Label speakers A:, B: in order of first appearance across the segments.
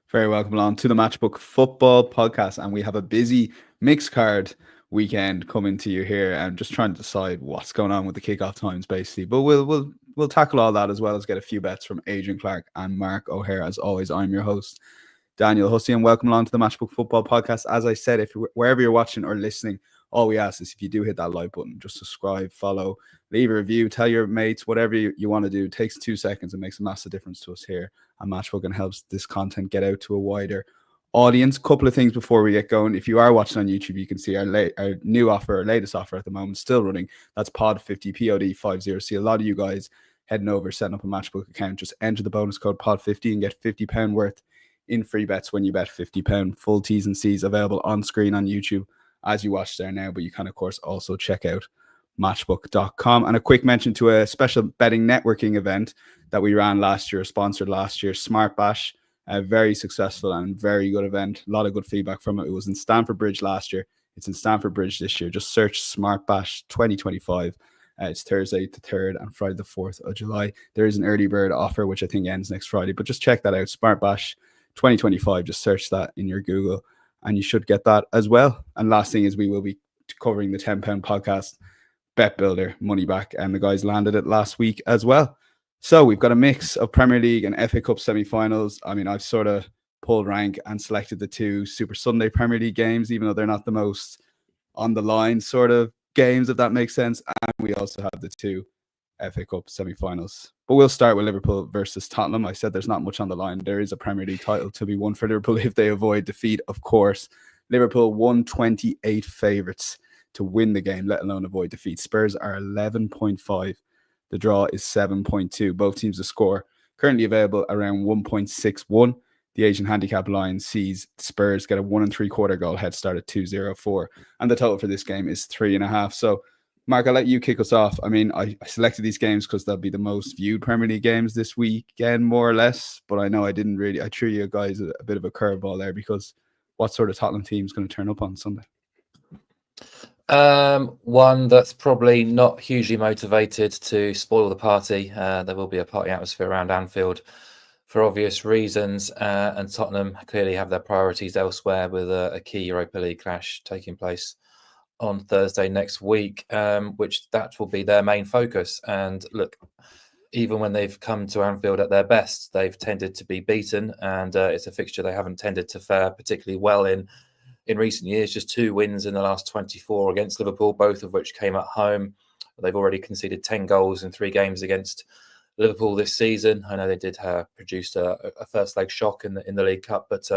A: Very welcome along to the Matchbook Football Podcast, and we have a busy mixed card weekend coming to you here, and just trying to decide what's going on with the kickoff times, basically. But we'll tackle all that, as well as get a few bets from Adrian Clarke and Mark O'Haire. As always, I'm your host, Daniel Hussey, and welcome along to the Matchbook Football Podcast. As I said, if wherever you're watching or listening, all we ask is if you do hit that like button, just subscribe, follow, leave a review, tell your mates, whatever you want to do. It takes 2 seconds and makes a massive difference to us here at Matchbook and helps this content get out to a wider audience. Couple of things before we get going. If you are watching on YouTube, you can see our new offer, our latest offer at the moment, still running. That's POD50, POD50. See a lot of you guys heading over, setting up a Matchbook account. Just enter the bonus code POD50 and get £50 worth in free bets when you bet £50. Full T's and C's available on screen on YouTube as you watch there now, but you can of course also check out matchbook.com. And a quick mention to a special betting networking event that we ran last year, sponsored last year, Smart Bash. A very successful and very good event. A lot of good feedback from it. It was in Stamford Bridge last year. It's in Stamford Bridge this year. Just search Smart Bash 2025. It's Thursday the 3rd and Friday the 4th of July. There is an early bird offer, which I think ends next Friday, but just check that out. Smart Bash 2025. Just search that in your Google and you should get that as well. And last thing is we will be covering the £10 podcast Bet Builder money back, and the guys landed it last week as well. So we've got a mix of Premier League and FA Cup semi-finals. I mean, I've sort of pulled rank and selected the 2 Super Sunday Premier League games, even though they're not the most on the line sort of games, if that makes sense. And we also have the 2 FA Cup semi-finals. But we'll start with Liverpool versus Tottenham. I said there's not much on the line. There is a Premier League title to be won for Liverpool if they avoid defeat, of course. Liverpool 128 favourites to win the game, let alone avoid defeat. Spurs are 11.5. The draw is 7.2. Both teams to score currently available around 1.61. The Asian handicap line sees Spurs get a 1 3/4 goal head start at 2.04. And the total for this game is 3.5. So, Mark, I'll let you kick us off. I mean, I selected these games because they'll be the most viewed Premier League games this weekend, more or less. But I know I threw you guys a bit of a curveball there, because what sort of Tottenham team is going to turn up on Sunday?
B: One that's probably not hugely motivated to spoil the party. There will be a party atmosphere around Anfield for obvious reasons, and Tottenham clearly have their priorities elsewhere, with a key Europa League clash taking place on Thursday next week, which that will be their main focus. And look, even when they've come to Anfield at their best, they've tended to be beaten, and it's a fixture they haven't tended to fare particularly well in recent years. Just 2 wins in the last 24 against Liverpool, both of which came at home. They've already conceded 10 goals in 3 games against Liverpool this season. I know they did produce a first leg shock in the League Cup, but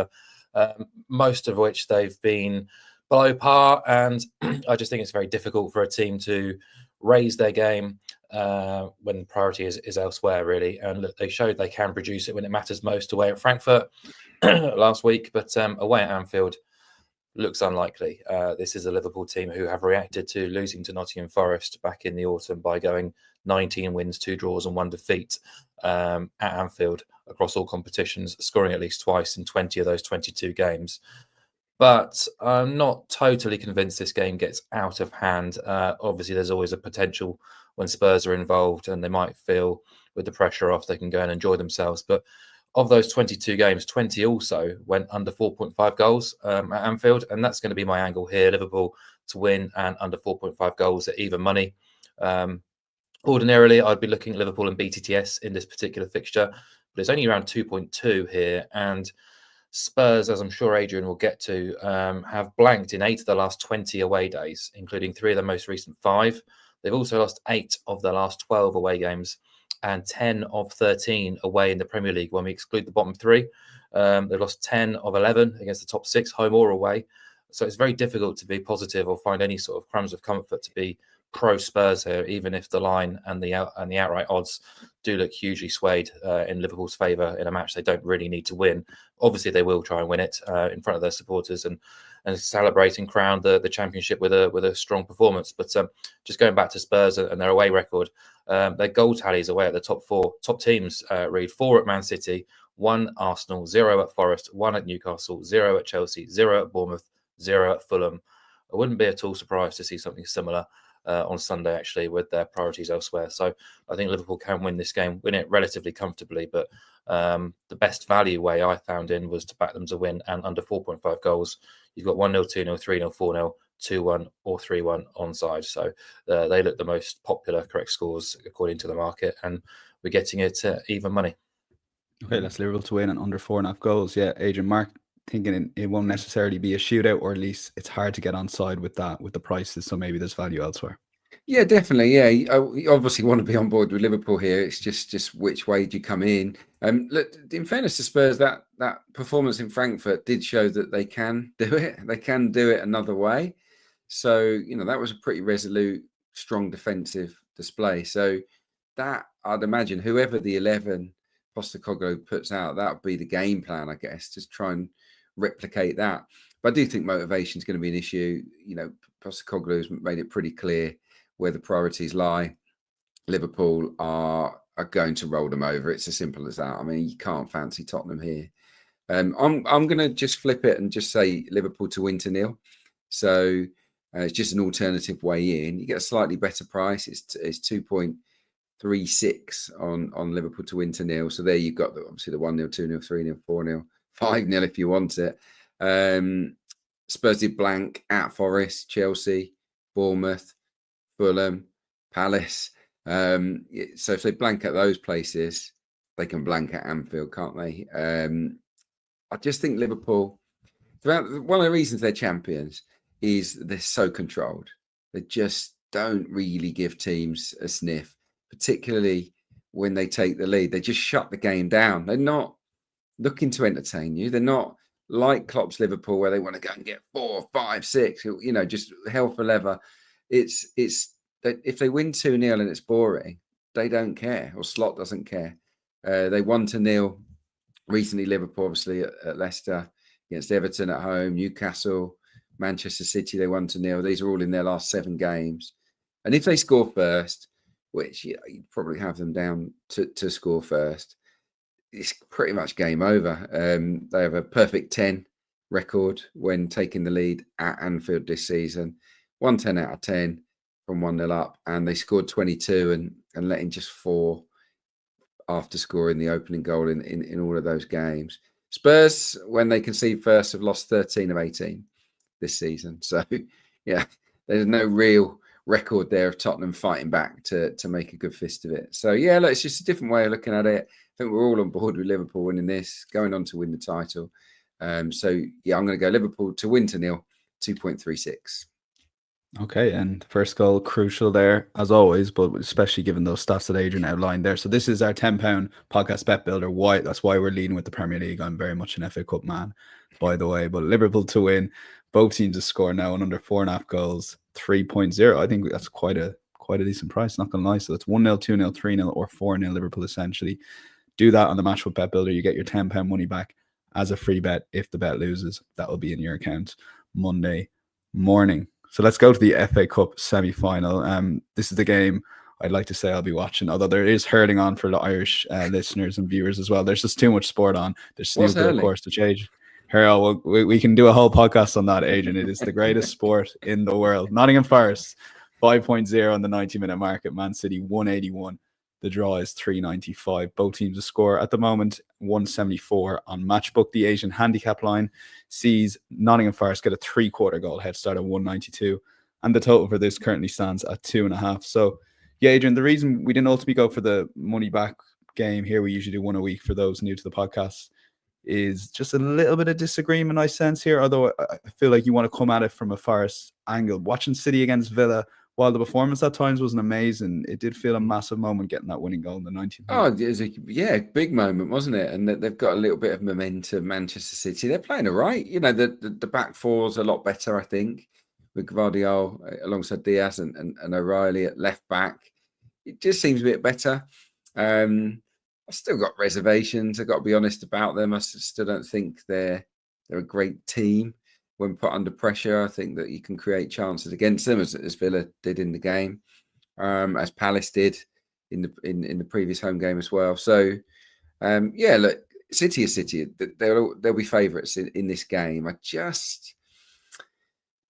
B: most of which they've been below par. And I just think it's very difficult for a team to raise their game when the priority is elsewhere, really. And look, they showed they can produce it when it matters most away at Frankfurt last week, but away at Anfield looks unlikely. This is a Liverpool team who have reacted to losing to Nottingham Forest back in the autumn by going 19 wins, 2 draws and 1 defeat at Anfield across all competitions, scoring at least twice in 20 of those 22 games. But I'm not totally convinced this game gets out of hand. Obviously, there's always a potential when Spurs are involved, and they might feel with the pressure off, they can go and enjoy themselves. But of those 22 games, 20 also went under 4.5 goals at Anfield. And that's going to be my angle here. Liverpool to win and under 4.5 goals at even money. Ordinarily, I'd be looking at Liverpool and BTTS in this particular fixture, but it's only around 2.2 here. And Spurs, as I'm sure Adrian will get to, have blanked in 8 of the last 20 away days, including 3 of the most recent 5. They've also lost 8 of their last 12 away games and 10 of 13 away in the Premier League when we exclude the bottom 3. They've lost 10 of 11 against the top 6, home or away. So it's very difficult to be positive or find any sort of crumbs of comfort to be pro Spurs here, even if the line and the outright odds do look hugely swayed in Liverpool's favour in a match they don't really need to win. Obviously, they will try and win it in front of their supporters and celebrate and crown the championship with a strong performance. But just going back to Spurs and their away record, their goal tallies away at the top 4 top teams read 4 at Man City, 1 Arsenal, 0 at Forest, 1 at Newcastle, 0 at Chelsea, 0 at Bournemouth, 0 at Fulham. I wouldn't be at all surprised to see something similar on Sunday, actually, with their priorities elsewhere. So I think Liverpool can win this game, win it relatively comfortably. But the best value way I found in was to back them to win and under 4.5 goals. You've got 1-0, 2-0, 3-0, 4-0, 2-1 or 3-1 onside. So they look the most popular correct scores according to the market, and we're getting it even money.
A: Okay, that's Liverpool to win and under 4.5 goals. Yeah, Adrian, Mark thinking it won't necessarily be a shootout, or at least it's hard to get on side with that, with the prices. So maybe there's value elsewhere.
C: Yeah, definitely. Yeah, you obviously want to be on board with Liverpool here. It's just which way do you come in? Look, in fairness to Spurs, that performance in Frankfurt did show that they can do it. They can do it another way. So that was a pretty resolute, strong defensive display. So that I'd imagine whoever the 11 Postecoglou puts out, that would be the game plan, I guess, just try and replicate that. But I do think motivation is going to be an issue. Postecoglou's made it pretty clear where the priorities lie. Liverpool are going to roll them over. It's as simple as that. I mean, you can't fancy Tottenham here. I'm going to just flip it and just say Liverpool to win 2-0. So it's just an alternative way in. You get a slightly better price. It's 2.36 on Liverpool to win 2-0. So there you've got obviously the 1-0, 2-0, 3-0, 4-0, 5-0 if you want it. Spurs did blank at Forest, Chelsea, Bournemouth, Fulham, Palace. So if they blank at those places, they can blank at Anfield, can't they? I just think Liverpool, one of the reasons they're champions is they're so controlled. They just don't really give teams a sniff, particularly when they take the lead. They just shut the game down. They're not looking to entertain you. They're not like Klopp's Liverpool where they want to go and get 4, 5, 6, just hell for leather. It's that if they win 2-0 and it's boring, they don't care, or Slot doesn't care. They won 2-0 recently, Liverpool, obviously, at Leicester, against Everton at home, Newcastle, Manchester City, they won 2-0. These are all in their last 7 games. And if they score first, which you'd probably have them down to score first, it's pretty much game over. They have a perfect 10 record when taking the lead at Anfield this season. 10 out of 10 from 1-0 up, and they scored 22 and letting just 4 after scoring the opening goal in all of those games. Spurs, when they concede first, have lost 13 of 18 this season. So, yeah, there's no real record there of Tottenham fighting back to make a good fist of it. So, yeah, look, it's just a different way of looking at it. I think we're all on board with Liverpool winning this, going on to win the title. So, yeah, I'm going to go Liverpool to win 2-0, 2.36.
A: Okay, and first goal crucial there as always, but especially given those stats that Adrian outlined there. So this is our £10 podcast bet builder. Why? That's why we're leading with the Premier League. I'm very much an FA Cup man, by the way. But Liverpool to win, both teams to score now and under 4.5 goals, 3.0. I think that's quite a decent price. Not gonna lie. So it's 1-0, 2-0, 3-0, or 4-0 Liverpool essentially. Do that on the Matchbook Bet Builder. You get your £10 money back as a free bet. If the bet loses, that will be in your account Monday morning. So let's go to the FA Cup semi-final. This is the game I'd like to say I'll be watching, although there is hurling on for the Irish listeners and viewers as well. There's just too much sport on. There's snooker, of course, to change. Hurl, we can do a whole podcast on that, Adrian. It is the greatest sport in the world. Nottingham Forest, 5.0 on the 90-minute market. Man City, 181. The draw is 395. Both teams to score at the moment, 174 on Matchbook. The Asian handicap line sees Nottingham Forest get a 3/4 goal head start at 192. And the total for this currently stands at 2.5. So, yeah, Adrian, the reason we didn't ultimately go for the money back game here, we usually do one a week for those new to the podcast, is just a little bit of disagreement I sense here. Although I feel like you want to come at it from a Forest angle. Watching City against Villa, while the performance at times wasn't amazing, it did feel a massive moment getting that winning goal in the 90th minute.
C: Oh, it was a big moment, wasn't it? And they've got a little bit of momentum. Manchester City, they're playing all right. The back four's a lot better, I think, with Gvardiol alongside Diaz and O'Reilly at left back. It just seems a bit better. I've still got reservations. I've got to be honest about them. I still don't think they're a great team. When put under pressure, I think that you can create chances against them, as Villa did in the game, as Palace did in the previous home game as well. So, look, City is City. They'll be favourites in this game.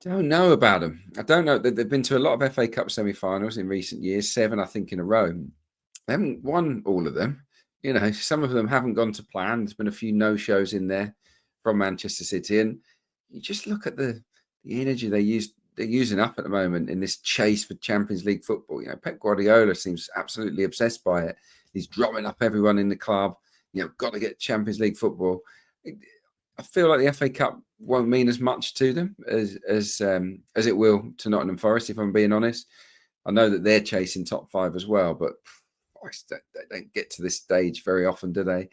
C: Don't know about them. I don't know. They've been to a lot of FA Cup semi-finals in recent years, 7, I think, in a row. They haven't won all of them. You know, some of them haven't gone to plan. There's been a few no-shows in there from Manchester City, and you just look at the energy they're using up at the moment in this chase for Champions League football. You know, Pep Guardiola seems absolutely obsessed by it. He's drumming up everyone in the club. You know, got to get Champions League football. I feel like the FA Cup won't mean as much to them as it will to Nottingham Forest, if I'm being honest. I know that they're chasing top 5 as well, but they don't get to this stage very often, do they?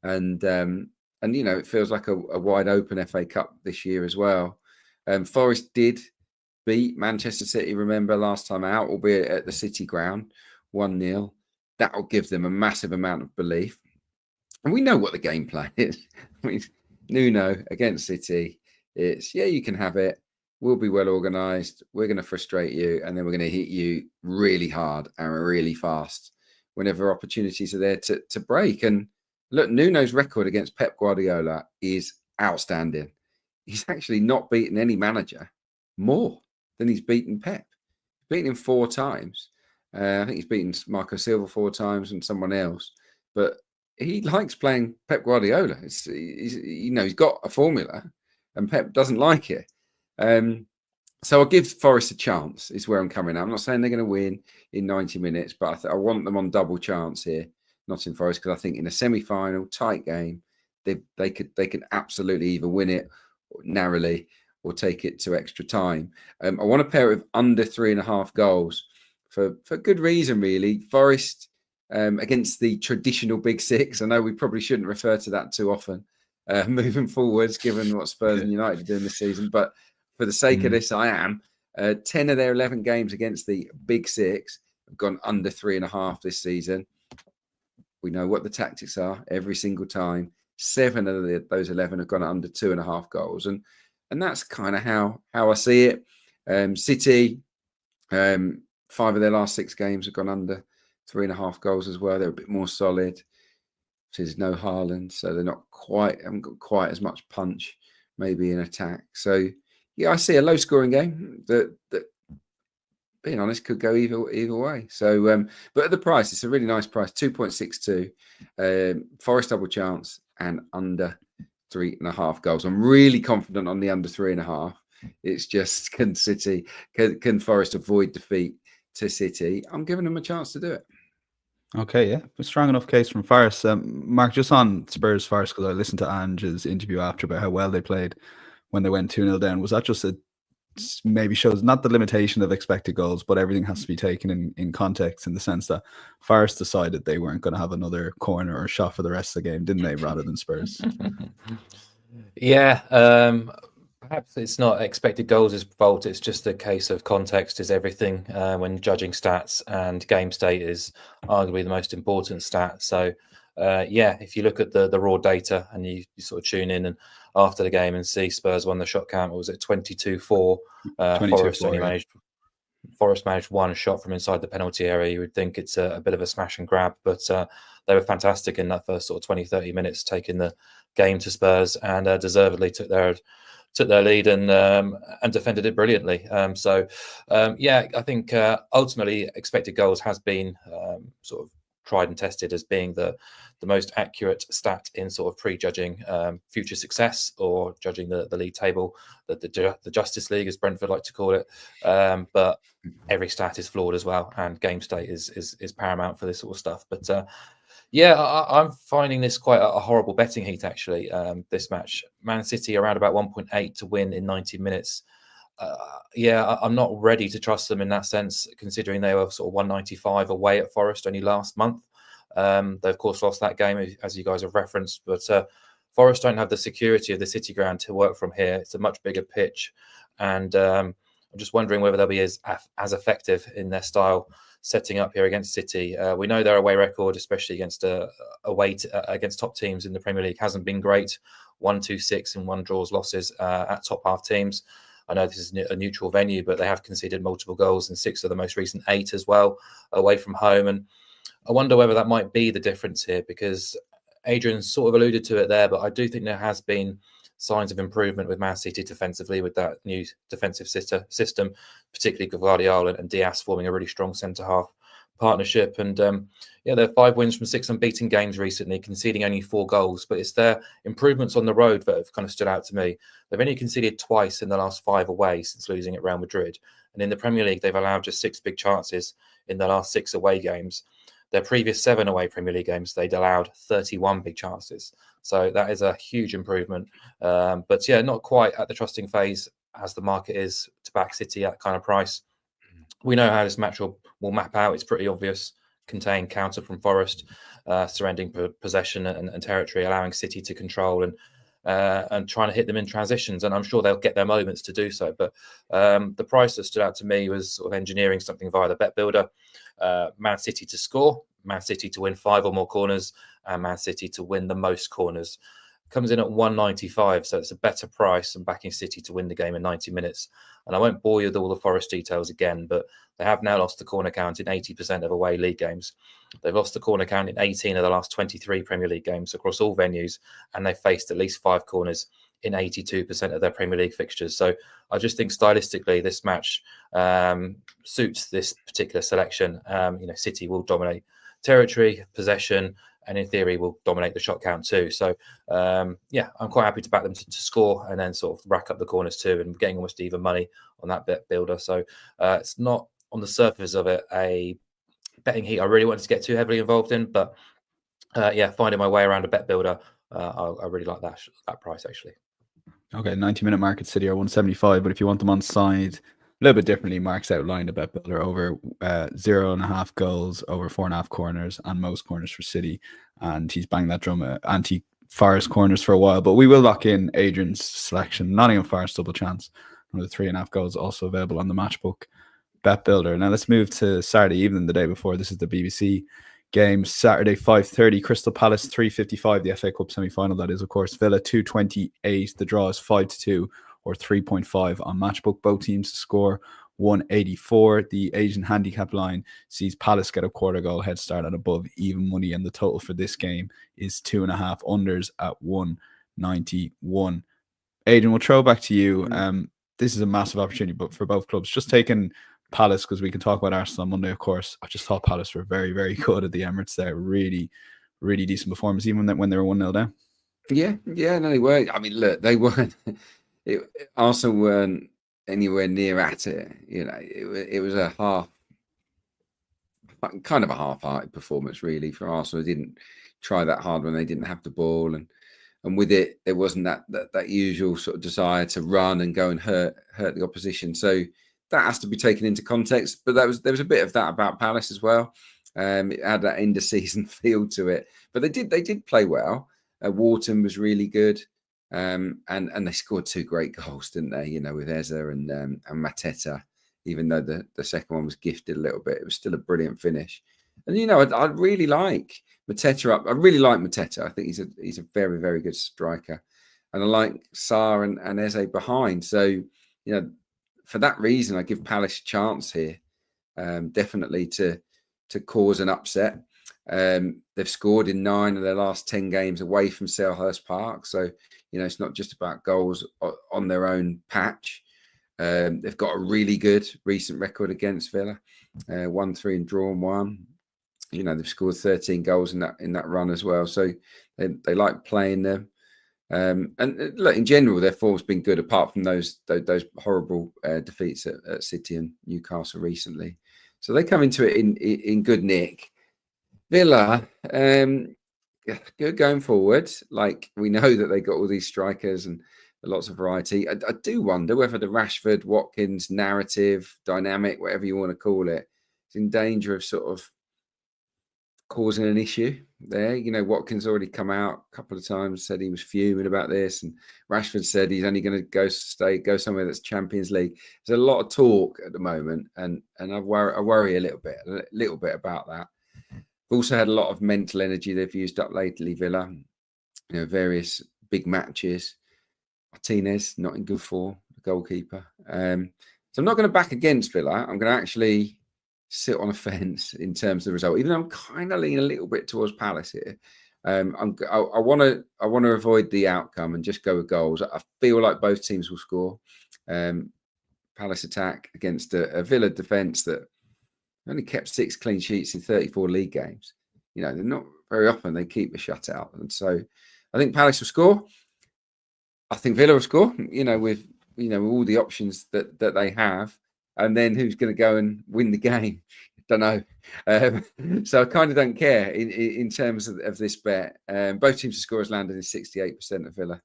C: And you know, it feels like a wide open FA Cup this year as well. Forest did beat Manchester City, remember, last time out, albeit at the City ground, 1-0. That will give them a massive amount of belief. And we know what the game plan is. I mean, Nuno against City, it's, yeah, you can have it. We'll be well organised. We're going to frustrate you, and then we're going to hit you really hard and really fast whenever opportunities are there to break. And look, Nuno's record against Pep Guardiola is outstanding. He's actually not beaten any manager more than he's beaten Pep. He's beaten him 4 times. I think he's beaten Marco Silva 4 times and someone else. But he likes playing Pep Guardiola. He's got a formula, and Pep doesn't like it. So I'll give Forest a chance, is where I'm coming at. I'm not saying they're going to win in 90 minutes, but I want them on double chance here, Nottingham Forest, because I think in a semi-final, tight game, they could absolutely either win it narrowly or take it to extra time. I want to pair it with under 3.5 goals for good reason, really. Forest against the traditional Big Six. I know we probably shouldn't refer to that too often moving forwards, given what Spurs and United are doing this season. But for the sake of this, I am. 10 of their 11 games against the Big Six have gone under 3.5 this season. We know what the tactics are every single time. 7 of those 11 have gone under 2.5 goals. And that's kind of how I see it. City, 5 of their last 6 games have gone under 3.5 goals as well. They're a bit more solid. There's no Haaland, so they're not haven't got quite as much punch, maybe in attack. So yeah, I see a low-scoring game that, being honest, could go either way. So, but at the price, it's a really nice price, 2.62. Forest double chance and under 3.5 goals. I'm really confident on the under 3.5. It's just can Forest avoid defeat to City? I'm giving them a chance to do it.
A: Okay, yeah, a strong enough case from Forest. Mark, just on Spurs Forest, because I listened to Ange's interview after about how well they played when they went 2-0 down. Was that just maybe shows not the limitation of expected goals, but everything has to be taken in context, in the sense that Forest decided they weren't going to have another corner or shot for the rest of the game, didn't they, rather than Spurs?
B: Yeah, perhaps it's not expected goals' fault. It's just a case of context is everything when judging stats, and game state is arguably the most important stat. So, yeah, if you look at the raw data and you sort of tune in and after the game and see Spurs won the shot count, was it 22-4? Forest managed 1 shot from inside the penalty area. You would think it's a bit of a smash and grab, but they were fantastic in that first sort of 20-30 minutes, taking the game to Spurs, and deservedly took their lead and defended it brilliantly. Yeah, I think ultimately expected goals has been sort of tried and tested as being the most accurate stat in sort of prejudging future success or judging the league table, the Justice League, as Brentford like to call it. But every stat is flawed as well, and game state is paramount for this sort of stuff. But yeah, I'm finding this quite a horrible betting heat, actually, this match. Man City around about 1.8 to win in 90 minutes. Yeah, I'm not ready to trust them in that sense, considering they were sort of 195 away at Forest only last month. They, of course, lost that game, as you guys have referenced, but Forest don't have the security of the City ground to work from here. It's a much bigger pitch, and I'm just wondering whether they'll be as effective in their style setting up here against City. We know their away record, especially against against top teams in the Premier League, hasn't been great. 1-2-6 and 1 draws losses at top half teams. I know this is a neutral venue, but they have conceded multiple goals in 6 of the most recent 8 as well, away from home. And I wonder whether that might be the difference here, because Adrian sort of alluded to it there, but I do think there has been signs of improvement with Man City defensively with that new defensive system, particularly Gvardiol and Diaz forming a really strong centre-half partnership. And they're 5 wins from 6 unbeaten games recently, conceding only 4 goals. But it's their improvements on the road that have kind of stood out to me. They've only conceded twice in the last 5 away since losing at Real Madrid. And in the Premier League, they've allowed just 6 big chances in the last 6 away games. Their previous 7 away Premier League games, they'd allowed 31 big chances. So that is a huge improvement. But yeah, not quite at the trusting phase as the market is to back City at that kind of price. We know how this match will map out. It's pretty obvious. Contained counter from Forest, surrendering possession and territory, allowing City to control and trying to hit them in transitions. And I'm sure they'll get their moments to do so. But the price that stood out to me was sort of engineering something via the bet builder. Man City to score, Man City to win 5 or more corners, and Man City to win the most corners. Comes in at 195, so it's a better price than backing City to win the game in 90 minutes. And I won't bore you with all the Forest details again, but they have now lost the corner count in 80% of away league games. They've lost the corner count in 18 of the last 23 Premier League games across all venues, and they've faced at least 5 corners in 82% of their Premier League fixtures. So I just think stylistically this match suits this particular selection. City will dominate territory, possession, and in theory will dominate the shot count too. So I'm quite happy to back them to score and then sort of rack up the corners too, and getting almost even money on that bet builder. So it's not on the surface of it a betting heat I really wanted to get too heavily involved in, but finding my way around a bet builder, I really like that price actually.
A: Okay, 90-minute market City are 175, but if you want them on side, a little bit differently, Mark's outlined a bet builder over 0.5 goals, over 4.5 corners, and most corners for City. And he's banged that drum anti-Forest corners for a while. But we will lock in Adrian's selection. Nottingham Forest double chance. Another 3.5 goals also available on the matchbook bet builder. Now let's move to Saturday evening, the day before. This is the BBC game. Saturday 5:30, Crystal Palace 3:55, the FA Cup semi-final. That is, of course, Villa 228. The draw is 5-2 or 3.5 on matchbook. Both teams to score 184. The Asian handicap line sees Palace get a quarter goal head start at above even money, and the total for this game is 2.5 unders at 191. Adrian, we'll throw back to you. This is a massive opportunity, but for both clubs. Just taking Palace, because we can talk about Arsenal on Monday, of course. I just thought Palace were very, very good at the Emirates there. Really, really decent performance, even when they were 1-0 down.
C: Yeah, no, they were. I mean, look, they weren't. Arsenal weren't anywhere near at it. It was a half-hearted performance, really, for Arsenal. They didn't try that hard when they didn't have the ball, and with it, there wasn't that usual sort of desire to run and go and hurt the opposition. So that has to be taken into context. But there was a bit of that about Palace as well. It had that end of season feel to it, but they did play well. Wharton was really good, and they scored 2 great goals, didn't they? With Eze and Mateta. Even though the second one was gifted a little bit, it was still a brilliant finish. And I really like Mateta up. I really like Mateta. I think he's a very, very good striker, and I like Sarr and Eze behind. So for that reason, I give Palace a chance here, definitely to cause an upset. They've scored in 9 of their last 10 games away from Selhurst Park. So, it's not just about goals on their own patch. They've got a really good recent record against Villa, 1-3 and drawn 1. They've scored 13 goals in that run as well. So they like playing them. And look, in general, their form's been good, apart from those horrible defeats at City and Newcastle recently. So they come into it in good nick. Villa, good going forward. Like, we know that they got all these strikers and lots of variety. I do wonder whether the Rashford, Watkins narrative, dynamic, whatever you want to call it, is in danger of sort of causing an issue there. Watkins already come out a couple of times, said he was fuming about this, and Rashford said he's only going to go somewhere that's Champions League. There's a lot of talk at the moment, and I worry a little bit about that. We've also had a lot of mental energy they've used up lately, Villa. Various big matches. Martinez not in good form, the goalkeeper. So I'm not going to back against Villa. I'm going to actually sit on a fence in terms of the result, even though I'm kind of leaning a little bit towards Palace here. I want to avoid the outcome and just go with goals. I feel like both teams will score. Palace attack against a Villa defence that only kept 6 clean sheets in 34 league games. They're not very often they keep a shutout, and so I think Palace will score. I think Villa will score. With all the options that they have, and then who's going to go and win the game? Don't know. So I kind of don't care in terms of this bet. Both teams to score has landed in 68% of Villa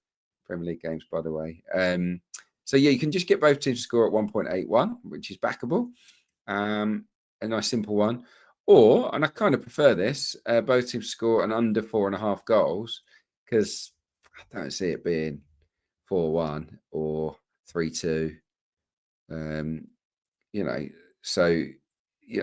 C: Premier League games, by the way. So yeah, you can just get both teams to score at 1.81, which is backable. A nice simple one. Or, and I kind of prefer this, both teams score an under 4.5 goals, because I don't see it being 4-1 or 3-2. So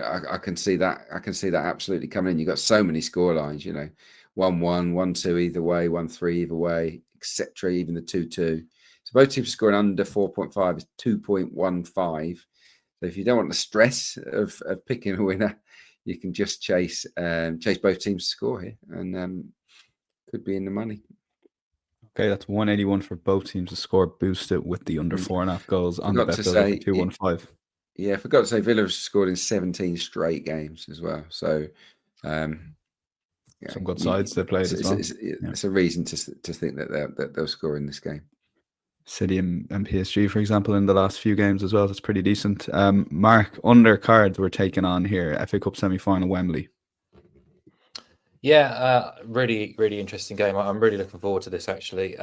C: I can see that. I can see that absolutely coming in. You've got so many score lines, 1-1, 1-2 either way, 1-3 either way, etc. Even the 2-2. So both teams scoring under 4.5 is 2.15. So if you don't want the stress of picking a winner, you can just chase both teams to score here, and could be in the money.
A: Okay, that's 181 for both teams to score. Boost it with the under 4.5 goals on the bet builder for 215.
C: Yeah, I forgot to say Villa have scored in 17 straight games as well. So
A: some good sides they played as well.
C: It's a reason to think that they'll score in this game.
A: City and PSG, for example, in the last few games as well. That's pretty decent. Mark, under cards we're taking on here. FA Cup semi-final, Wembley.
B: Yeah, really, really interesting game. I'm really looking forward to this, actually.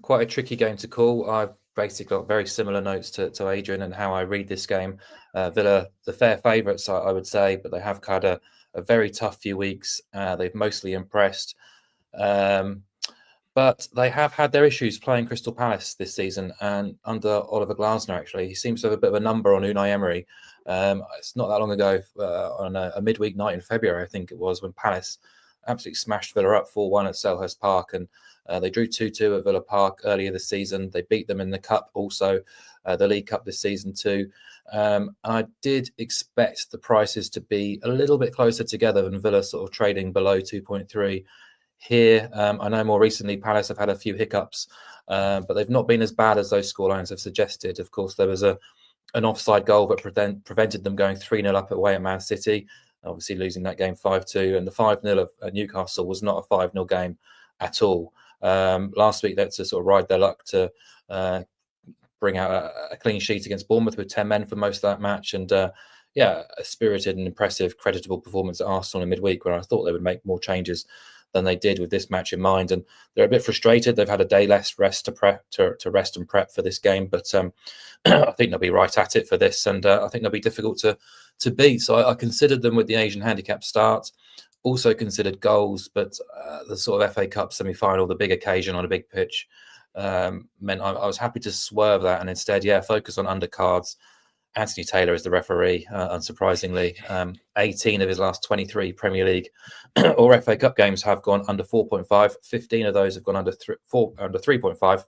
B: Quite a tricky game to call. I've basically got very similar notes to Adrian and how I read this game. Villa, the fair favourites, I would say, but they have had a very tough few weeks. They've mostly impressed. But they have had their issues playing Crystal Palace this season, and under Oliver Glasner, actually. He seems to have a bit of a number on Unai Emery. It's not that long ago, on a midweek night in February, I think it was, when Palace absolutely smashed Villa up 4-1 at Selhurst Park, and they drew 2-2 at Villa Park earlier this season. They beat them in the Cup also, the League Cup this season too. I did expect the prices to be a little bit closer together than Villa sort of trading below 2.3 here. I know more recently Palace have had a few hiccups, but they've not been as bad as those scorelines have suggested. Of course, there was an offside goal that prevented them going 3-0 up away at Man City, obviously losing that game 5-2, and the 5-0 of Newcastle was not a 5-0 game at all. Last week, that's to sort of ride their luck to bring out a clean sheet against Bournemouth with 10 men for most of that match, and a spirited and impressive, creditable performance at Arsenal in midweek, where I thought they would make more changes than they did with this match in mind. And they're a bit frustrated. They've had a day less rest to rest and prep for this game, but I think they'll be right at it for this, and I think they'll be difficult to beat. So I considered them with the Asian handicap start, also considered goals, but the sort of FA Cup semi-final, the big occasion on a big pitch, meant I was happy to swerve that and instead, focus on undercards. Anthony Taylor is the referee, unsurprisingly. 18 of his last 23 Premier League or FA Cup games have gone under 4.5. 15 of those have gone under 3.5.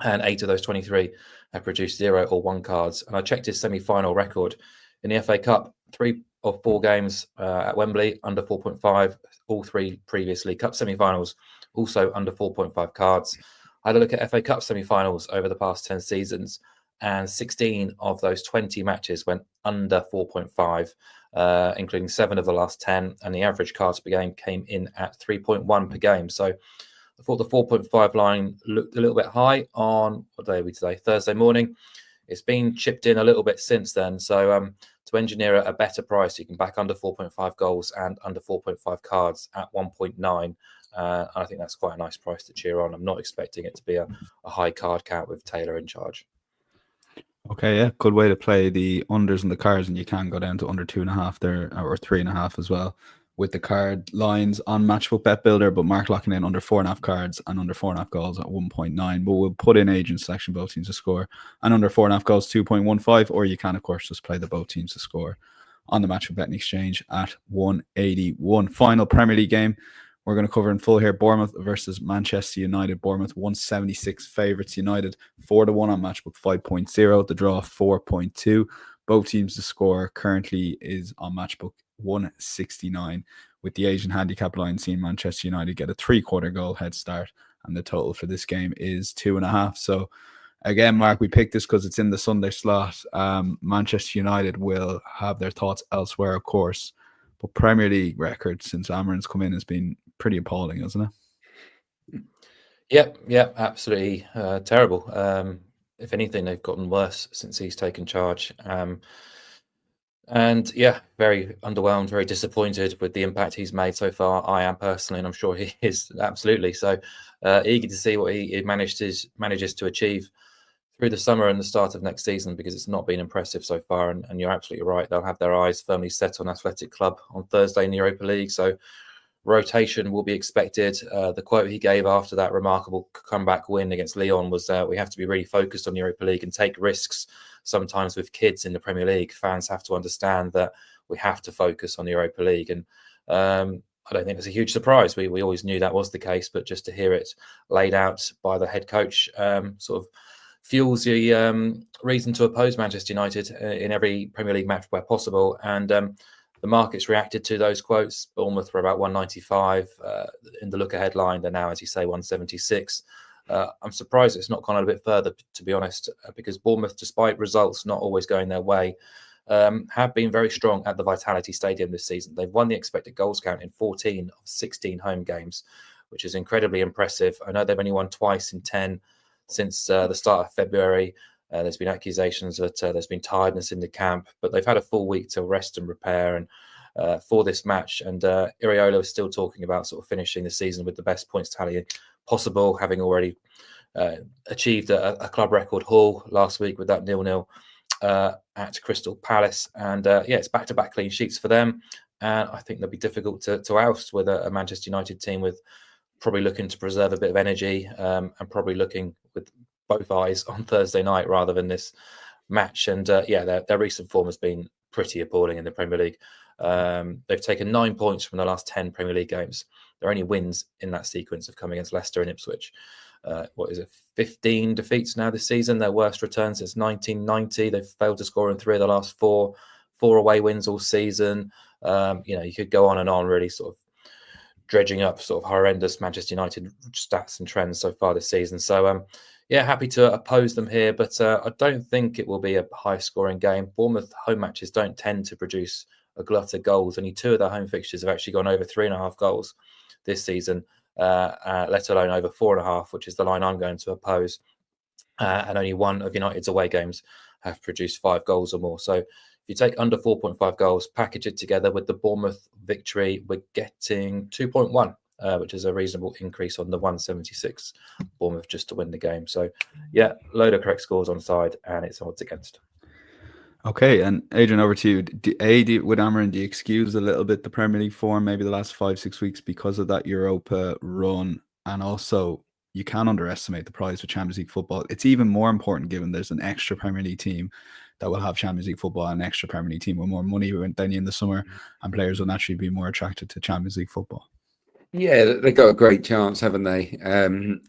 B: And 8 of those 23 have produced 0 or 1 cards. And I checked his semi-final record in the FA Cup. 3 of 4 games at Wembley, under 4.5. All 3 previous League Cup semi-finals, also under 4.5 cards. I had a look at FA Cup semi-finals over the past 10 seasons, and 16 of those 20 matches went under 4.5, including 7 of the last 10, and the average cards per game came in at 3.1 per game. So I thought the 4.5 line looked a little bit high on, what day are we today? Thursday morning. It's been chipped in a little bit since then. So to engineer a better price, you can back under 4.5 goals and under 4.5 cards at 1.9. And I think that's quite a nice price to cheer on. I'm not expecting it to be a high card count with Taylor in charge.
A: Okay, yeah, good way to play the unders and the cards, and you can go down to under 2.5 there, or 3.5 as well, with the card lines on Matchbook Bet Builder. But Mark locking in under 4.5 cards and under 4.5 goals at 1.9. But we'll put in agent selection, both teams to score, and under 4.5 goals 2.15, or you can of course just play the both teams to score on the Matchbook Betting Exchange at 181. Final Premier League game we're going to cover in full here: Bournemouth versus Manchester United. Bournemouth 176 favourites. United 4-1 on Matchbook 5.0. The draw 4.2. Both teams to score currently is on Matchbook 169, with the Asian handicap line seeing Manchester United get a 3/4 goal head start, and the total for this game is 2.5. So again, Mark, we picked this because it's in the Sunday slot. Manchester United will have their thoughts elsewhere, of course, but Premier League record since Amarin's come in has been pretty appalling, hasn't it?
B: Yep, absolutely terrible. If anything, they've gotten worse since he's taken charge. And yeah, very underwhelmed, very disappointed with the impact he's made so far. I am personally, and I'm sure he is absolutely. So eager to see what he manages to achieve through the summer and the start of next season, because it's not been impressive so far. And you're absolutely right. They'll have their eyes firmly set on Athletic Club on Thursday in the Europa League. So rotation will be expected. The quote he gave after that remarkable comeback win against Lyon was, we have to be really focused on the Europa League and take risks. Sometimes with kids in the Premier League, fans have to understand that we have to focus on the Europa League. And I don't think it's a huge surprise. We always knew that was the case, but just to hear it laid out by the head coach sort of fuels the reason to oppose Manchester United in every Premier League match where possible. And the market's reacted to those quotes. Bournemouth were about 195 in the look-ahead line. They're now, as you say, 176. I'm surprised it's not gone a bit further, to be honest, because Bournemouth, despite results not always going their way, have been very strong at the Vitality Stadium this season. They've won the expected goals count in 14 of 16 home games, which is incredibly impressive. I know they've only won twice in 10 since the start of February. There's been accusations that there's been tiredness in the camp, but they've had a full week to rest and repair and for this match. And Iraola is still talking about sort of finishing the season with the best points tally possible, having already achieved a club record haul last week with that 0-0 at Crystal Palace. And it's back-to-back clean sheets for them. And I think they'll be difficult to oust with a Manchester United team with probably looking to preserve a bit of energy and probably looking with both eyes on Thursday night rather than this match. And their recent form has been pretty appalling in the Premier League. They've taken 9 points from the last 10 Premier League games. Their only wins in that sequence have come against Leicester and Ipswich. 15 defeats now this season, their worst return since 1990. They've failed to score in 3 of the last 4 away wins all season. You could go on and on, really sort of dredging up sort of horrendous Manchester United stats and trends so far this season. So happy to oppose them here, but I don't think it will be a high-scoring game. Bournemouth home matches don't tend to produce a glut of goals. Only 2 of their home fixtures have actually gone over 3.5 goals this season, let alone over 4.5, which is the line I'm going to oppose. And only 1 of United's away games have produced 5 goals or more. So if you take under 4.5 goals, package it together with the Bournemouth victory, we're getting 2.1. Which is a reasonable increase on the 176 Bournemouth just to win the game. So, load of correct scores on side, and it's odds against.
A: Okay, and Adrian, over to you. With Amarin, do you excuse a little bit the Premier League form, maybe the last 5-6 weeks because of that Europa run? And also, you can't underestimate the prize for Champions League football. It's even more important given there's an extra Premier League team that will have Champions League football, an extra Premier League team with more money than in the summer, and players will naturally be more attracted to Champions League football.
C: Yeah, they've got a great chance, haven't they,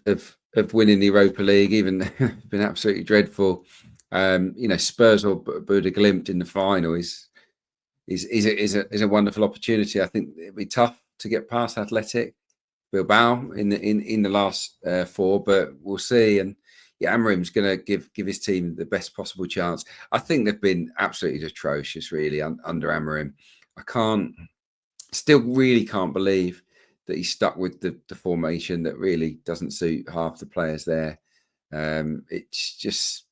C: of winning the Europa League, even been absolutely dreadful. Spurs or Buda Glimt in the final is a wonderful opportunity. I think it'd be tough to get past Athletic Bilbao in the last 4, but we'll see. And Amarim's going to give his team the best possible chance. I think they've been absolutely atrocious, really, under Amarim. Still really can't believe that he's stuck with the formation that really doesn't suit half the players there. It's just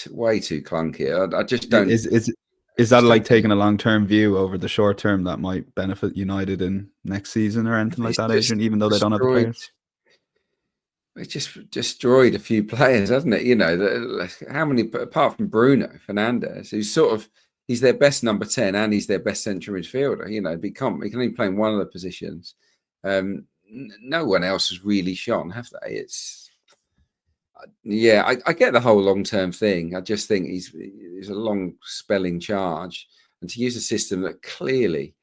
C: way too clunky. I just don't.
A: Is that like taking a long-term view over the short term that might benefit United in next season or anything like that, Adrian, even though they don't have the players?
C: It's just destroyed a few players, hasn't it? How many, apart from Bruno Fernandes, who's he's their best number 10 and he's their best central midfielder. He can only play in one of the positions. No one else has really shone, have they? I get the whole long-term thing. I just think he's a long spelling charge, and to use a system that clearly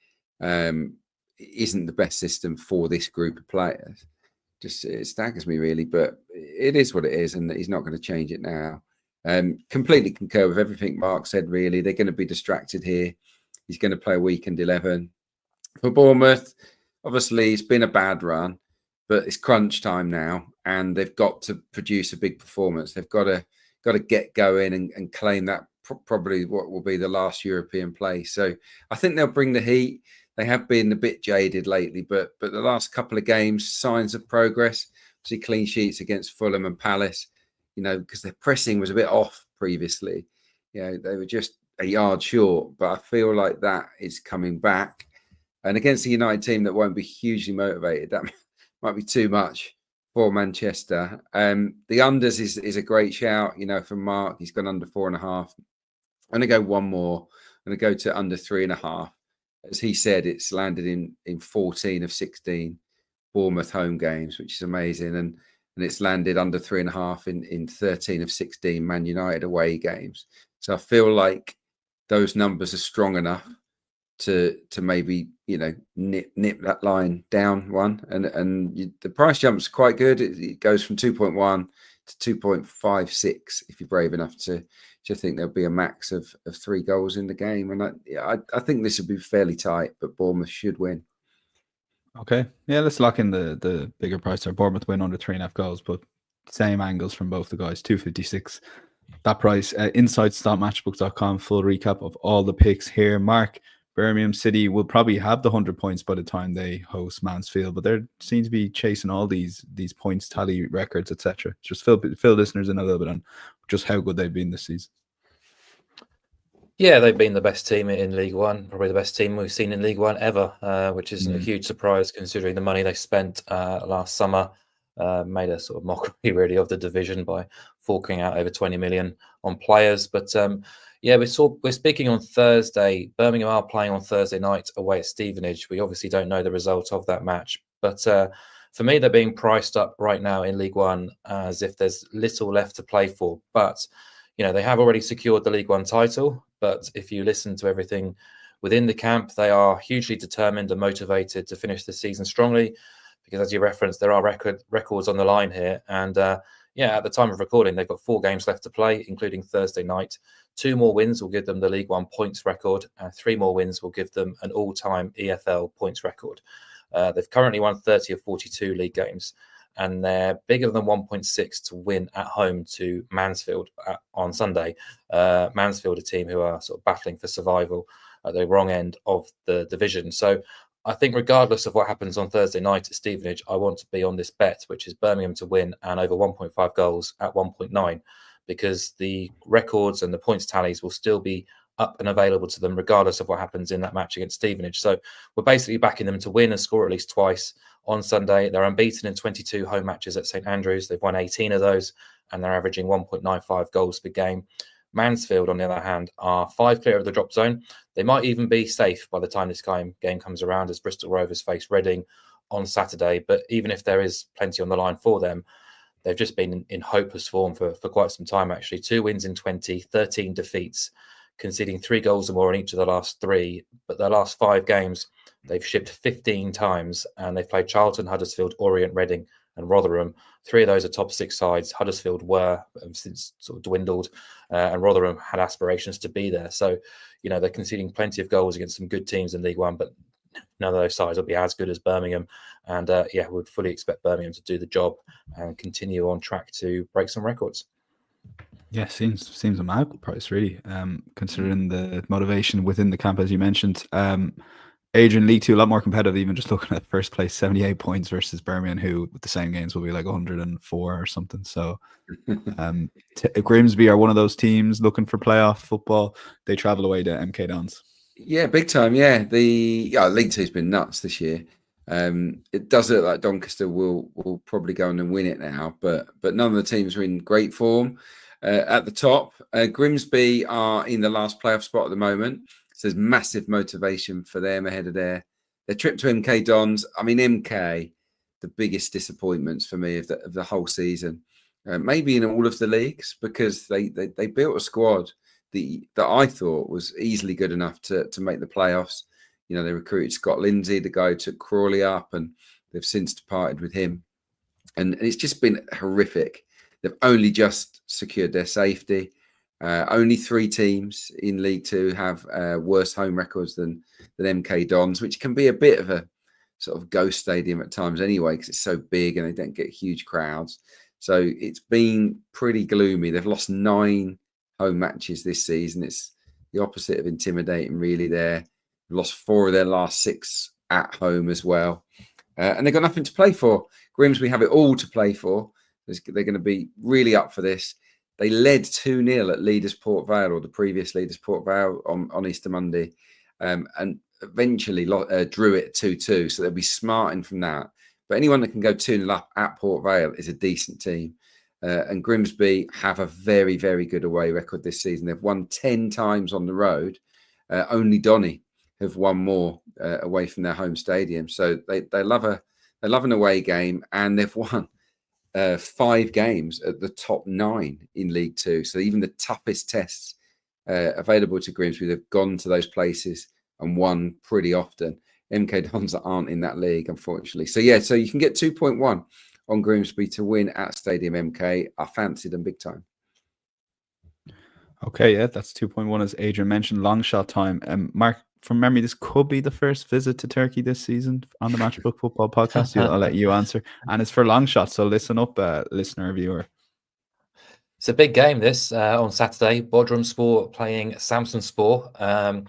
C: isn't the best system for this group of players, it staggers me, really. But it is what it is, and he's not going to change it now. Completely concur with everything Mark said, really. They're going to be distracted here he's going to play a weekend 11. For Bournemouth, obviously it's been a bad run, but it's crunch time now, and they've got to produce a big performance. They've got to get going and claim that probably what will be the last European place. So I think they'll bring the heat. They have been a bit jaded lately, but the last couple of games, signs of progress. See clean sheets against Fulham and Palace, because their pressing was a bit off previously. They were just a yard short, but I feel like that is coming back. And against a United team that won't be hugely motivated, that might be too much for Manchester. The unders is a great shout, from Mark. He's gone under 4.5. I'm going to go one more. I'm going to go to under 3.5. As he said, it's landed in 14 of 16 Bournemouth home games, which is amazing. And it's landed under 3.5 in 13 of 16 Man United away games. So I feel like those numbers are strong enough to maybe, nip that line down one. And the price jump's quite good. It goes from 2.1 to 2.56 if you're brave enough to think there'll be a max of 3 goals in the game. And I think this will be fairly tight, but Bournemouth should win.
A: Okay. Yeah, let's lock in the bigger price there. Bournemouth win under 3.5 goals, but same angles from both the guys, 256. That price, insights.matchbook.com, full recap of all the picks here. Mark, Birmingham City will probably have the 100 points by the time they host Mansfield, but they seem to be chasing all these points tally records, etc. Just fill listeners in a little bit on just how good they've been this season.
B: Yeah, they've been the best team in League One, probably the best team we've seen in League One ever, which isn't a huge surprise considering the money they spent last summer. Made a sort of mockery really of the division by forking out over 20 million on players. But we're speaking on Thursday. Birmingham are playing on Thursday night away at Stevenage. We obviously don't know the result of that match, but for me, they're being priced up right now in League One as if there's little left to play for. But they have already secured the League One title. But if you listen to everything within the camp, they are hugely determined and motivated to finish the season strongly. Because as you referenced, there are records on the line here. And at the time of recording, they've got 4 games left to play, including Thursday night. 2 more wins will give them the League One points record. 3 more wins will give them an all-time EFL points record. They've currently won 30 of 42 league games. And they're bigger than 1.6 to win at home to Mansfield on Sunday. Mansfield, a team who are sort of battling for survival at the wrong end of the division. So I think regardless of what happens on Thursday night at Stevenage, I want to be on this bet, which is Birmingham to win and over 1.5 goals at 1.9, because the records and the points tallies will still be up and available to them regardless of what happens in that match against Stevenage. So we're basically backing them to win and score at least twice on Sunday. They're unbeaten in 22 home matches at St Andrews. They've won 18 of those, and they're averaging 1.95 goals per game. Mansfield, on the other hand, are 5 clear of the drop zone. They might even be safe by the time this game comes around, as Bristol Rovers face Reading on Saturday. But even if there is plenty on the line for them, they've just been in hopeless form for quite some time, actually. 2 wins in 20, 13 defeats, conceding 3 goals or more in each of the last 3. But their last 5 games, they've shipped 15 times, and they've played Charlton, Huddersfield, Orient, Reading, and Rotherham. 3 of those are top 6 sides. Huddersfield were since sort of dwindled, and Rotherham had aspirations to be there. So, they're conceding plenty of goals against some good teams in League One, but none of those sides will be as good as Birmingham. And would fully expect Birmingham to do the job and continue on track to break some records.
A: Yeah, seems a mad price, really, considering the motivation within the camp, as you mentioned. Adrian, League 2, a lot more competitive, even just looking at first place, 78 points versus Birmingham, who with the same games will be like 104 or something. So Grimsby are one of those teams looking for playoff football. They travel away to MK Dons.
C: Yeah, big time. Yeah, League 2 has been nuts this year. It does look like Doncaster will probably go on and win it now, but none of the teams are in great form. At the top, Grimsby are in the last playoff spot at the moment. So there's massive motivation for them ahead of their trip to MK Dons. I mean, MK, the biggest disappointments for me of the whole season, maybe in all of the leagues, because they built a squad that I thought was easily good enough to make the playoffs. They recruited Scott Lindsay, the guy who took Crawley up, and they've since departed with him. And it's just been horrific. They've only just secured their safety. Only 3 teams in League Two have worse home records than MK Dons, which can be a bit of a sort of ghost stadium at times anyway, because it's so big and they don't get huge crowds. So it's been pretty gloomy. They've lost 9 home matches this season. It's the opposite of intimidating, really. They've lost 4 of their last 6 at home as well. And they've got nothing to play for. Grimsby have it all to play for. They're going to be really up for this. They led 2-0 at Leaders Port Vale, or the previous Leaders Port Vale, on Easter Monday, and eventually drew it 2-2. So they'll be smarting from that. But anyone that can go 2-0 up at Port Vale is a decent team. And Grimsby have a very, very good away record this season. They've won 10 times on the road. Only Donny have won more away from their home stadium. So they love an away game, and they've won 5 games at the top 9 in League Two. So even the toughest tests available to Grimsby, they've gone to those places and won pretty often. MK Dons aren't in that league, unfortunately. So yeah, so you can get 2.1 on Grimsby to win at Stadium MK. I fancied them big time.
A: Okay, yeah, that's 2.1 as Adrian mentioned. Long shot time. Mark, from memory, this could be the first visit to Turkey this season on the Matchbook Football Podcast. I'll let you answer. And it's for long shots, so listen up, listener, viewer.
B: It's a big game, this, on Saturday. Bodrumspor playing Samsunspor.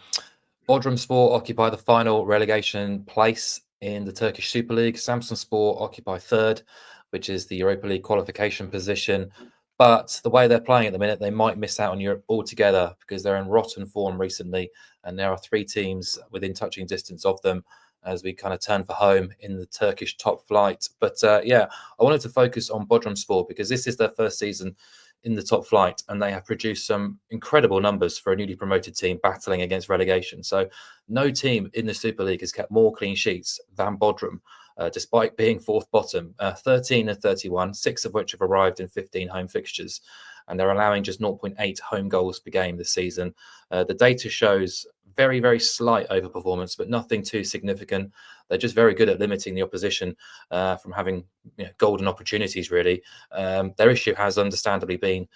B: Bodrumspor occupy the final relegation place in the Turkish Super League. Samsunspor occupy 3rd, which is the Europa League qualification position. But the way they're playing at the minute, they might miss out on Europe altogether because they're in rotten form recently. And there are 3 teams within touching distance of them as we kind of turn for home in the Turkish top flight. But yeah, I wanted to focus on Bodrumspor because this is their first season in the top flight, and they have produced some incredible numbers for a newly promoted team battling against relegation. So no team in the Super League has kept more clean sheets than Bodrum, despite being 4th bottom, 13 and 31, 6 of which have arrived in 15 home fixtures, and they're allowing just 0.8 home goals per game this season. The data shows very, very slight overperformance, but nothing too significant. They're just very good at limiting the opposition from having golden opportunities, really. Their issue has understandably been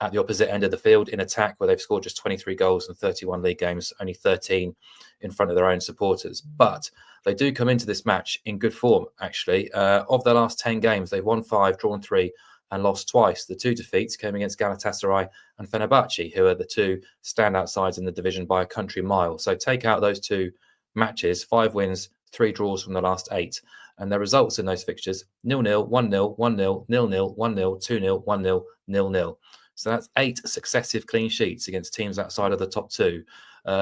B: at the opposite end of the field in attack, where they've scored just 23 goals in 31 league games, only 13 in front of their own supporters. But they do come into this match in good form, actually. Of their last 10 games, they've won 5, drawn 3, and lost twice. The 2 defeats came against Galatasaray and Fenerbahce, who are the 2 standout sides in the division by a country mile. So take out those 2 matches, 5 wins, 3 draws from the last 8. And their results in those fixtures, 0-0, 1-0, 1-0, 0-0, 1-0, 2-0, 1-0, 0-0. So that's 8 successive clean sheets against teams outside of the top 2,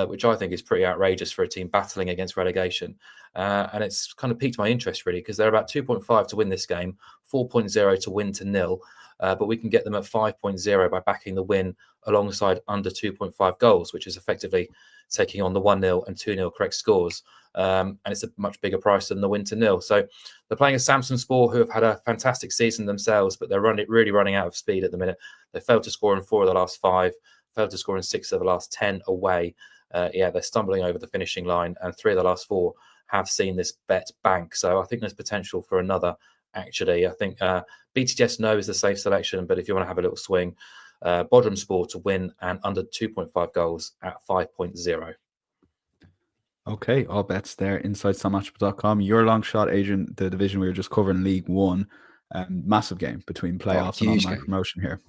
B: which I think is pretty outrageous for a team battling against relegation. And it's kind of piqued my interest, really, because they're about 2.5 to win this game, 4.0 to win to 0. But we can get them at 5.0 by backing the win alongside under 2.5 goals, which is effectively taking on the 1-0 and 2-0 correct scores. And it's a much bigger price than the win to 0. So they're playing a Samsunspor who have had a fantastic season themselves, but they're really running out of speed at the minute. They failed to score in 4 of the last 5, failed to score in 6 of the last 10 away. They're stumbling over the finishing line, and 3 of the last 4 have seen this bet bank. So I think there's potential for another, actually. I think BTS No is the safe selection, but if you want to have a little swing, Bodrumspor to win and under 2.5 goals at 5.0.
A: Okay, all bets there inside SunMatchable.com. Your long shot, Adrian, the division we were just covering, League One. Massive game between playoffs and automatic promotion here.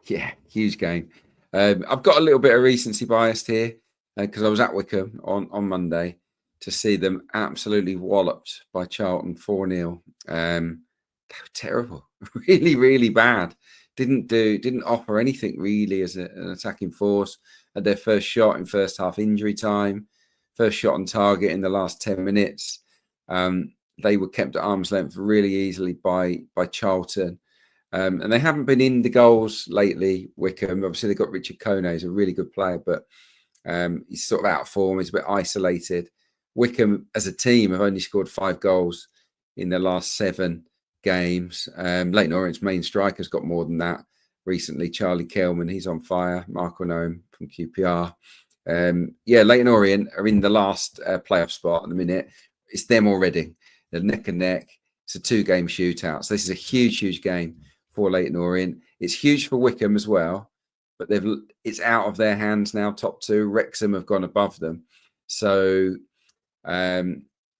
C: Yeah, huge game. I've got a little bit of recency bias here because I was at Wickham on Monday to see them absolutely walloped by Charlton 4-0. They were terrible, really, really bad. Didn't offer anything really as an attacking force. Had their first shot in first half injury time, first shot on target in the last 10 minutes. They were kept at arm's length really easily by Charlton. And they haven't been in the goals lately, Wickham. Obviously, they've got Richard Kone, he's a really good player, but he's sort of out of form. He's a bit isolated. Wickham, as a team, have only scored 5 goals in their last 7 games. Leyton Orient's main striker's got more than that recently. Charlie Kelman, he's on fire. Mark Renome from QPR. Leyton Orient are in the last playoff spot at the minute. It's them or Reading. They're neck and neck. It's a 2-game shootout. So this is a huge, huge game for Leyton Orient. It's huge for Wickham as well, but it's out of their hands now. Top two, Wrexham have gone above them, so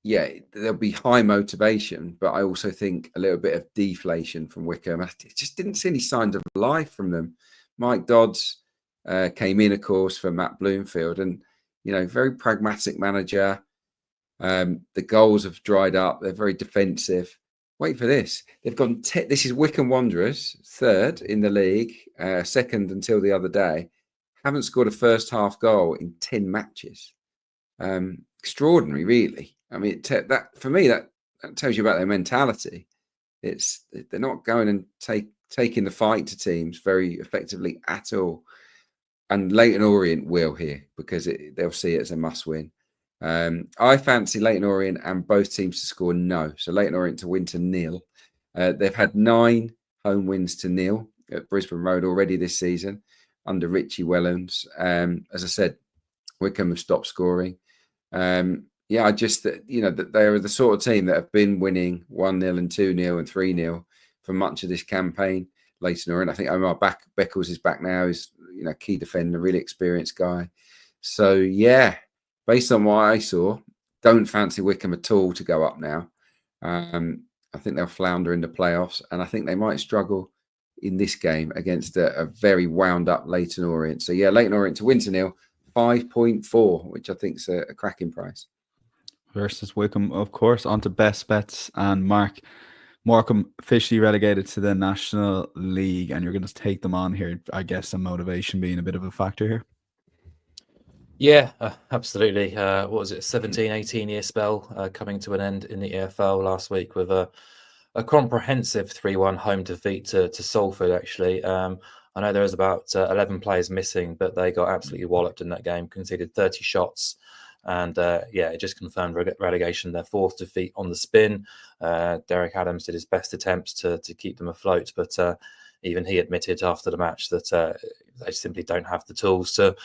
C: yeah, there'll be high motivation, but I also think a little bit of deflation from Wickham. I just didn't see any signs of life from them. Mike Dodds came in, of course, for Matt Bloomfield, and very pragmatic manager. The goals have dried up. They're very defensive. Wait for this. They've gone. This is Wickham Wanderers, third in the league, second until the other day. Haven't scored a first half goal in 10 matches. Extraordinary, really. I mean, that for me, that tells you about their mentality. They're not going and taking the fight to teams very effectively at all. And Leyton Orient will here because they'll see it as a must-win. I fancy Leyton Orient and both teams to score no. So Leyton Orient to win to 0. They've had 9 home wins to 0 at Brisbane Road already this season under Richie Wellens. As I said, Wickham have stopped scoring. I just that they're the sort of team that have been winning 1-0 and 2-0 and 3-0 for much of this campaign. Leyton Orient, I think Omar Beckles is back now. He's key defender, really experienced guy. So yeah, based on what I saw, don't fancy Wickham at all to go up now. I think they'll flounder in the playoffs, and I think they might struggle in this game against a very wound up Leyton Orient. So yeah, Leyton Orient to win to 0, 5.4, which I think is a cracking price.
A: Versus Wickham, of course. On to best bets, and Mark, Morecambe officially relegated to the National League, and you're going to take them on here. I guess some motivation being a bit of a factor here.
B: Yeah, absolutely. What was it, 17, 18-year spell coming to an end in the EFL last week with a comprehensive 3-1 home defeat to Salford, actually. I know there was about 11 players missing, but they got absolutely walloped in that game, conceded 30 shots. And it just confirmed relegation, their 4th defeat on the spin. Derek Adams did his best attempts to keep them afloat, but even he admitted after the match that they simply don't have the tools to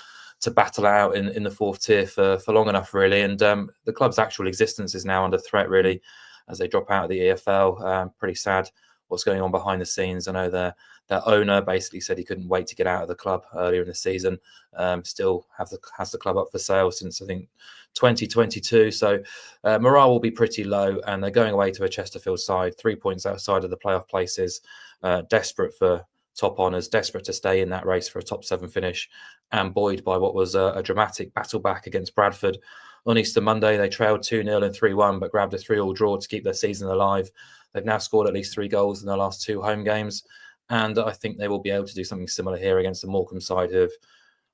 B: battle out in the 4th tier for long enough, really. And the club's actual existence is now under threat, really, as they drop out of the EFL. Pretty sad what's going on behind the scenes. I know their owner basically said he couldn't wait to get out of the club earlier in the season. Still has the club up for sale since, I think, 2022. So morale will be pretty low, and they're going away to a Chesterfield side, 3 points outside of the playoff places, desperate for top honours, desperate to stay in that race for a top 7 finish, and buoyed by what was a dramatic battle back against Bradford. On Easter Monday, they trailed 2-0 and 3-1, but grabbed a 3-3 draw to keep their season alive. They've now scored at least 3 goals in their last 2 home games, and I think they will be able to do something similar here against the Morecambe side, who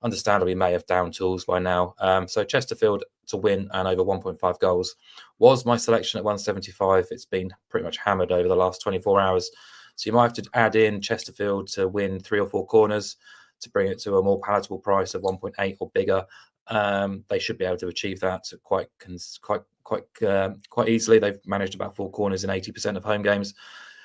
B: understandably may have down tools by now. So Chesterfield to win and over 1.5 goals was my selection at 175. It's been pretty much hammered over the last 24 hours. So you might have to add in Chesterfield to win 3 or 4 corners to bring it to a more palatable price of 1.8 or bigger. They should be able to achieve that quite easily. They've managed about 4 corners in 80% of home games.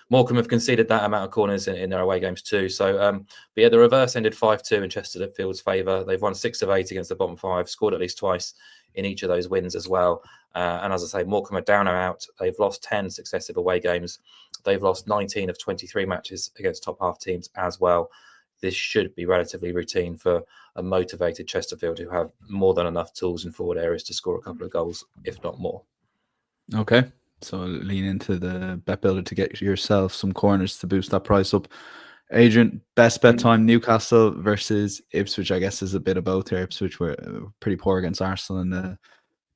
B: Morecambe have conceded that amount of corners in their away games too. So, but yeah, the reverse ended 5-2 in Chesterfield's favour. They've won 6 of 8 against the bottom 5, scored at least twice in each of those wins as well. And as I say, Morecambe are down and out. They've lost 10 successive away games. They've lost 19 of 23 matches against top half teams as well. This should be relatively routine for a motivated Chesterfield who have more than enough tools in forward areas to score a couple of goals, if not more.
A: Okay. So lean into the bet builder to get yourself some corners to boost that price up. Adrian, best bet time, Newcastle versus Ipswich. I guess is a bit of both here. Ipswich were pretty poor against Arsenal, and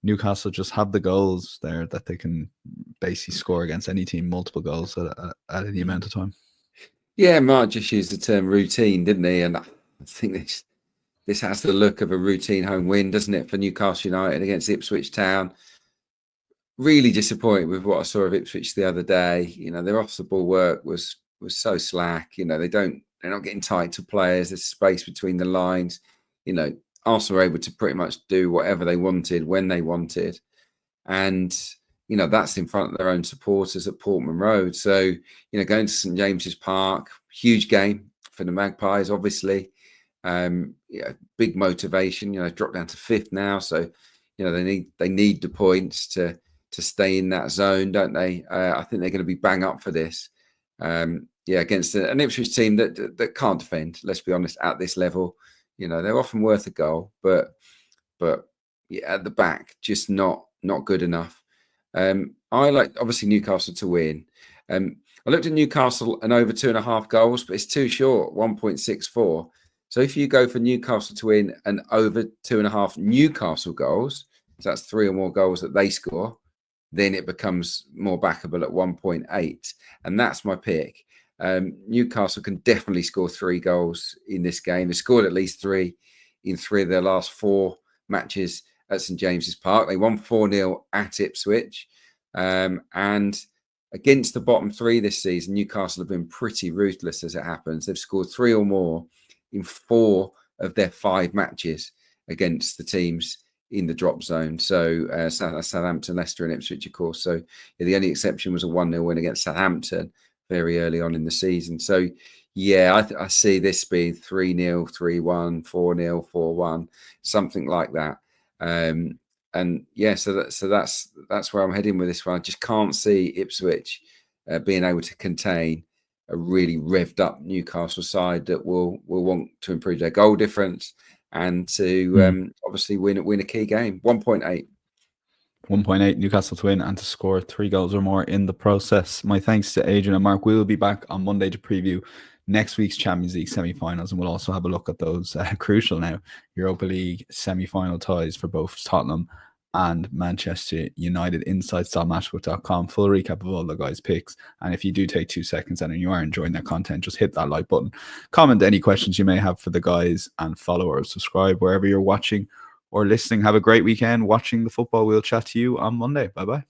A: Newcastle just have the goals there that they can basically score against any team, multiple goals at any amount of time.
C: Yeah, Mark just used the term routine, didn't he? And I think this has the look of a routine home win, doesn't it, for Newcastle United against Ipswich Town? Really disappointed with what I saw of Ipswich the other day. Their off the ball work was so slack. They're not getting tight to players. There's space between the lines. Arsenal were able to pretty much do whatever they wanted when they wanted, and that's in front of their own supporters at Portman Road. So going to St James's Park, huge game for the Magpies, obviously. Big motivation. Dropped down to 5th now, so they need the points to stay in that zone, don't they? I think they're going to be bang up for this. Against an Ipswich team that can't defend. Let's be honest, at this level, they're often worth a goal, but at the back, just not good enough. I like obviously Newcastle to win. I looked at Newcastle and over 2.5 goals, but it's too short, 1.64. So if you go for Newcastle to win and over 2.5 Newcastle goals, so that's 3 or more goals that they score, then it becomes more backable at 1.8. And that's my pick. Newcastle can definitely score 3 goals in this game. They scored at least 3 in 3 of their last 4 matches at St James's Park. They won 4-0 at Ipswich. And against the bottom 3 this season, Newcastle have been pretty ruthless as it happens. They've scored 3 or more in 4 of their 5 matches against the teams in the drop zone. So Southampton, Leicester and Ipswich, of course. So the only exception was a 1-0 win against Southampton very early on in the season. So I see this being 3-0, 3-1, 4-0, 4-1, something like that. So that's where I'm heading with this one. I just can't see Ipswich being able to contain a really revved up Newcastle side that will want to improve their goal difference and to obviously win a key game. 1.8.
A: 1.8 Newcastle to win and to score 3 goals or more in the process. My thanks to Adrian and Mark. We will be back on Monday to preview next week's Champions League semi-finals, and we'll also have a look at those crucial now Europa League semi-final ties for both Tottenham and Manchester United. Insights.matchbook.com. Full recap of all the guys' picks. And if you do take 2 seconds and you are enjoying that content, just hit that like button. Comment any questions you may have for the guys, and follow or subscribe wherever you're watching or listening. Have a great weekend watching the football. We'll chat to you on Monday. Bye-bye.